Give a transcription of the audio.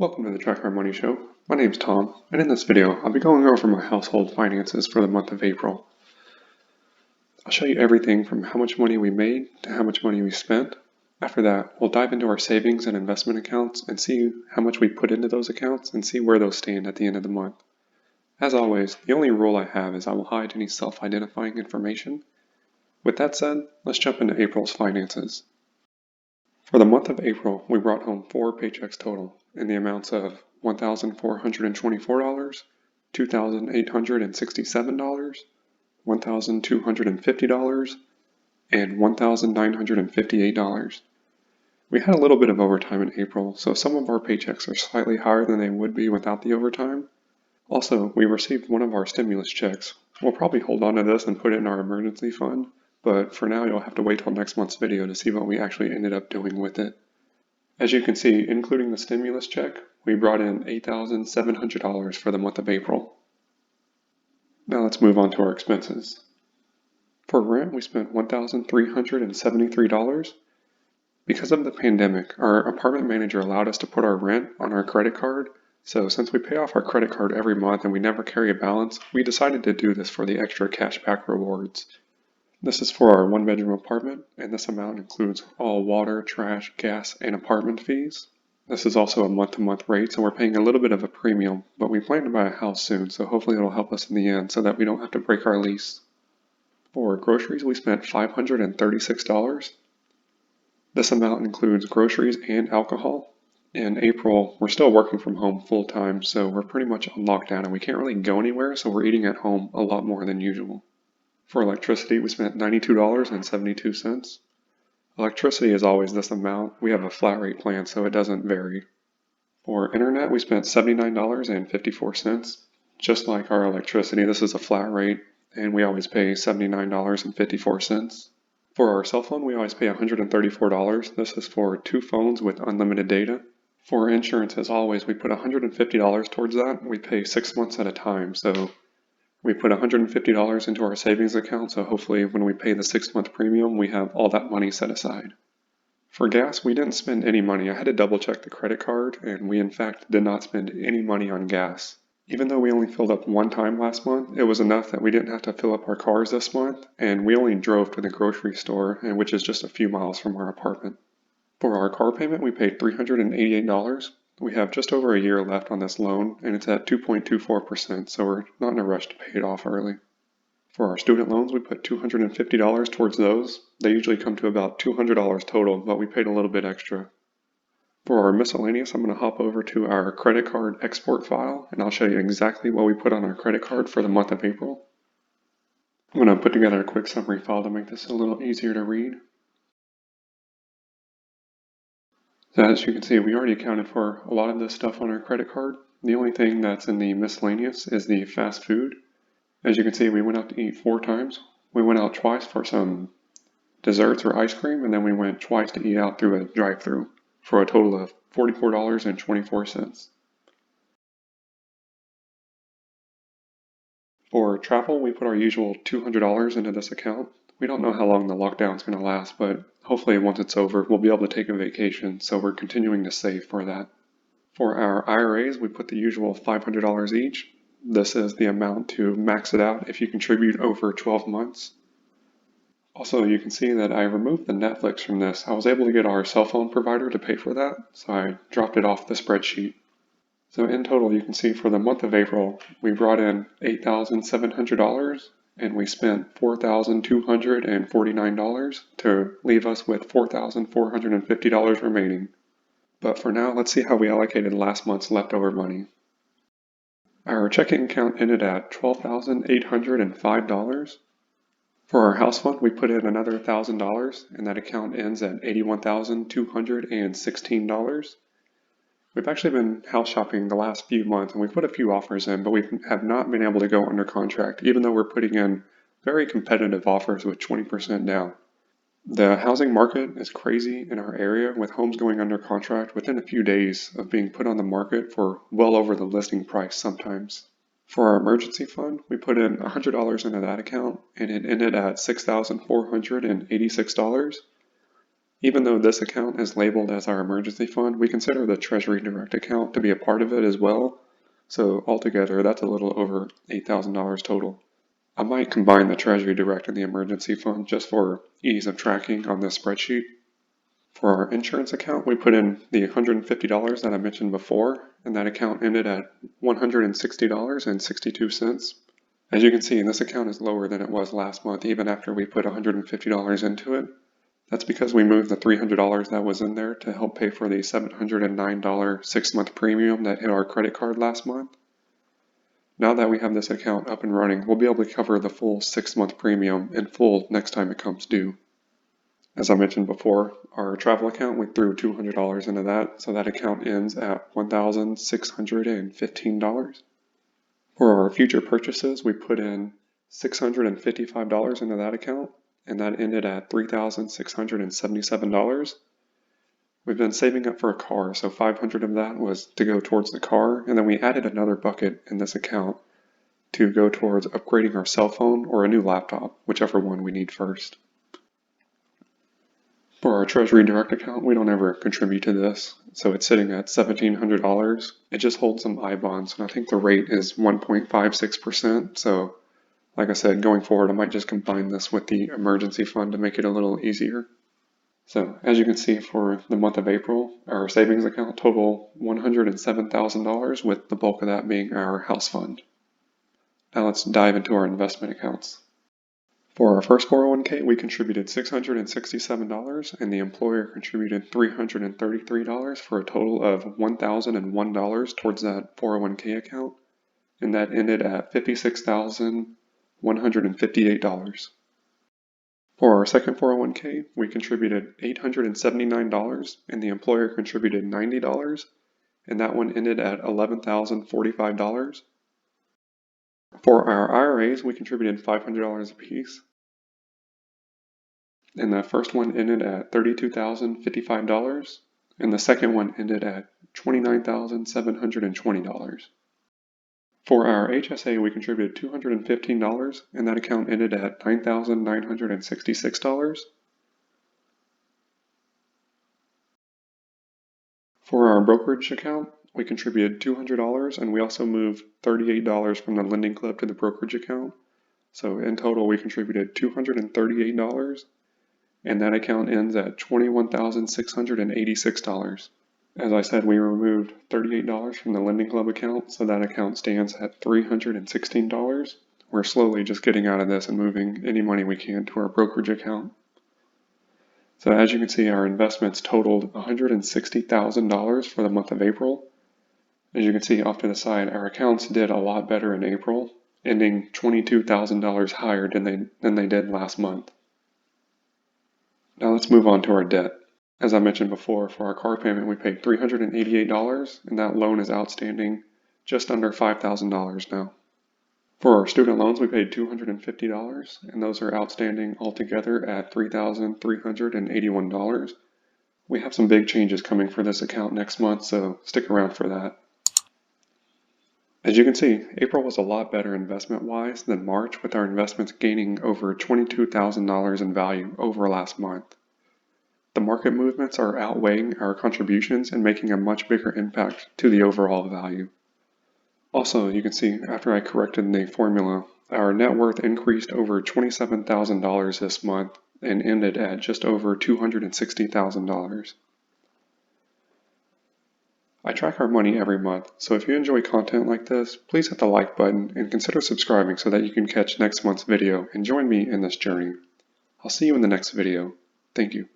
Welcome to the Track Our Money Show. My name's Tom, and in this video, I'll be going over my household finances for the month of April. I'll show you everything from how much money we made to how much money we spent. After that, we'll dive into our savings and investment accounts and see how much we put into those accounts and see where those stand at the end of the month. As always, the only rule I have is I will hide any self-identifying information. With that said, let's jump into April's finances. For the month of April, we brought home 4 paychecks total in the amounts of $1,424, $2,867, $1,250, and $1,958. We had a little bit of overtime in April, so some of our paychecks are slightly higher than they would be without the overtime. Also, we received one of our stimulus checks. We'll probably hold on to this and put it in our emergency fund, but for now you'll have to wait till next month's video to see what we actually ended up doing with it. As you can see, including the stimulus check, we brought in $8,700 for the month of April. Now let's move on to our expenses. For rent, we spent $1,373. Because of the pandemic, our apartment manager allowed us to put our rent on our credit card, so since we pay off our credit card every month and we never carry a balance, we decided to do this for the extra cashback rewards. This is for our 1-bedroom apartment, and this amount includes all water, trash, gas, and apartment fees. This is also a month-to-month rate, so we're paying a little bit of a premium, but we plan to buy a house soon, so hopefully it'll help us in the end so that we don't have to break our lease. For groceries, we spent $536. This amount includes groceries and alcohol. In April, we're still working from home full-time, so we're pretty much on lockdown and we can't really go anywhere, so we're eating at home a lot more than usual. For electricity, we spent $92.72. Electricity is always this amount. We have a flat rate plan, so it doesn't vary. For internet, we spent $79.54. Just like our electricity, this is a flat rate, and we always pay $79.54. For our cell phone, we always pay $134. This is for 2 phones with unlimited data. For insurance, as always, we put $150 towards that. We pay 6 months at a time, so we put $150 into our savings account, so hopefully when we pay the 6-month premium, we have all that money set aside. For gas, we didn't spend any money. I had to double check the credit card, and we in fact did not spend any money on gas. Even though we only filled up 1 time last month, it was enough that we didn't have to fill up our cars this month, and we only drove to the grocery store, which is just a few miles from our apartment. For our car payment, we paid $388. We have just over a year left on this loan, and it's at 2.24%, so we're not in a rush to pay it off early. For our student loans, we put $250 towards those. They usually come to about $200 total, but we paid a little bit extra. For our miscellaneous, I'm going to hop over to our credit card export file, and I'll show you exactly what we put on our credit card for the month of April. I'm going to put together a quick summary file to make this a little easier to read. So as you can see, we already accounted for a lot of this stuff on our credit card. The only thing that's in the miscellaneous is the fast food. As you can see, we went out to eat 4 times. We went out twice for some desserts or ice cream, and then we went twice to eat out through a drive-thru for a total of $44.24. For travel, we put our usual $200 into this account. We don't know how long the lockdown is going to last, but hopefully once it's over, we'll be able to take a vacation, so we're continuing to save for that. For our IRAs, we put the usual $500 each. This is the amount to max it out if you contribute over 12 months. Also, you can see that I removed the Netflix from this. I was able to get our cell phone provider to pay for that, so I dropped it off the spreadsheet. So in total, you can see for the month of April, we brought in $8,700 and we spent $4,249 to leave us with $4,450 remaining. But for now, let's see how we allocated last month's leftover money. Our checking account ended at $12,805. For our house fund, we put in another $1,000, and that account ends at $81,216. We've actually been house shopping the last few months, and we've put a few offers in, but we have not been able to go under contract, even though we're putting in very competitive offers with 20% down. The housing market is crazy in our area, with homes going under contract within a few days of being put on the market for well over the listing price sometimes. For our emergency fund, we put in $100 into that account, and it ended at $6,486. Even though this account is labeled as our emergency fund, we consider the Treasury Direct account to be a part of it as well. So altogether, that's a little over $8,000 total. I might combine the Treasury Direct and the emergency fund just for ease of tracking on this spreadsheet. For our insurance account, we put in the $150 that I mentioned before, and that account ended at $160.62. As you can see, this account is lower than it was last month, even after we put $150 into it. That's because we moved the $300 that was in there to help pay for the $709 6-month premium that hit our credit card last month. Now that we have this account up and running, we'll be able to cover the full 6-month premium in full next time it comes due. As I mentioned before, our travel account, we threw $200 into that, so that account ends at $1,615. For our future purchases, we put in $655 into that account, and that ended at $3,677. We've been saving up for a car, so $500 of that was to go towards the car, and then we added another bucket in this account to go towards upgrading our cell phone or a new laptop, whichever one we need first. For our Treasury Direct account, we don't ever contribute to this, so it's sitting at $1,700. It just holds some I-bonds, and I think the rate is 1.56%, so like I said, going forward, I might just combine this with the emergency fund to make it a little easier. So as you can see, for the month of April, our savings account totaled $107,000, with the bulk of that being our house fund. Now let's dive into our investment accounts. For our first 401k, we contributed $667, and the employer contributed $333 for a total of $1,001 towards that 401k account, and that ended at $56,158. For our second 401k, we contributed $879, and the employer contributed $90, and that one ended at $11,045. For our IRAs, we contributed $500 apiece, and the first one ended at $32,055, and the second one ended at $29,720. For our HSA, we contributed $215, and that account ended at $9,966. For our brokerage account, we contributed $200, and we also moved $38 from the lending club to the brokerage account. So in total, we contributed $238, and that account ends at $21,686. As I said, we removed $38 from the lending club account, so that account stands at $316. We're slowly just getting out of this and moving any money we can to our brokerage account. So as you can see, our investments totaled $160,000 for the month of April. As you can see off to the side, our accounts did a lot better in April, ending $22,000 higher than they did last month. Now let's move on to our debt. As I mentioned before, for our car payment, we paid $388, and that loan is outstanding just under $5,000 now. For our student loans, we paid $250, and those are outstanding altogether at $3,381. We have some big changes coming for this account next month, so stick around for that. As you can see, April was a lot better investment-wise than March, with our investments gaining over $22,000 in value over last month. The market movements are outweighing our contributions and making a much bigger impact to the overall value. Also, you can see after I corrected the formula, our net worth increased over $27,000 this month and ended at just over $260,000. I track our money every month, so if you enjoy content like this, please hit the like button and consider subscribing so that you can catch next month's video and join me in this journey. I'll see you in the next video. Thank you.